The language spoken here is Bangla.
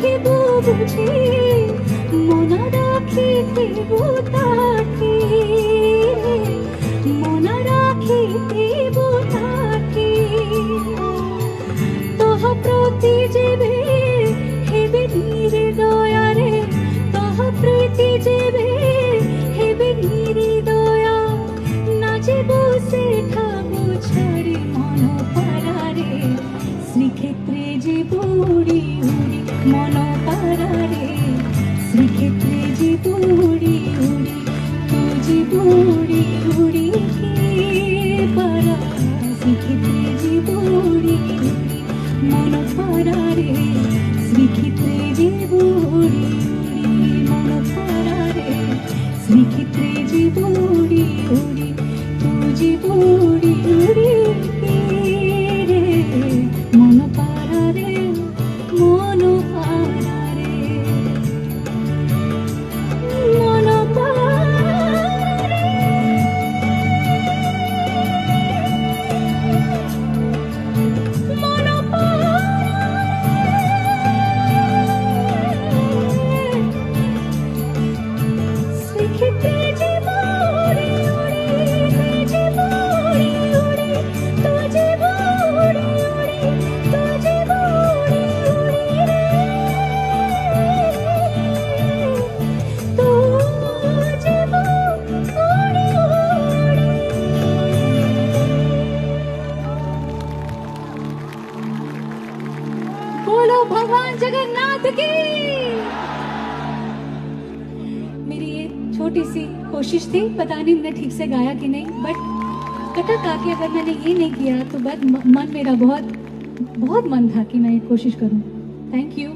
রাখিব বুঝি মনা রাখিব তাকে মনা রাখিব তাকে তহ প্রতি যেবে হেবে নির্দয়ারে তহ প্রতি যেবে হেবে নির্দয়া নাচিব সেঠা বুঝারে মন পারারে শ্রীক্ষেত্রে যে বুড়ি উড়ি মন পারারে শ্রীক্ষেত্রে যে বুড়ি উড়ি তু যে বুড়ি উড়ি পারা শ্রীক্ষেত্রে যে বুড়ি উড়ি মন পারারে শ্রীক্ষেত্রে যে বুড়ি উড়ি মন পারারে শ্রীক্ষেত্রে যে বুড়ি উড়ি তু যে বুড়ি উড়ি রে মন পারারে মন পারারে মন পারারে মন পারারে শ্রীক্ষেত্রে যে বুড়ি উড়ি যে বুড়ি উড়ি তু যে বুড়ি উড়ি তু যে বুড়ি উড়ি রে তু যে বুড়ি উড়ি बोलो भगवान जगन्नाथ की। मेरी ये छोटी सी कोशिश थी, पता नहीं मैंने ठीक से गाया कि नहीं, बट कटक आके अगर मैंने ये नहीं किया तो बस मन मेरा बहुत बहुत मन था कि मैं ये कोशिश करूं। Thank you.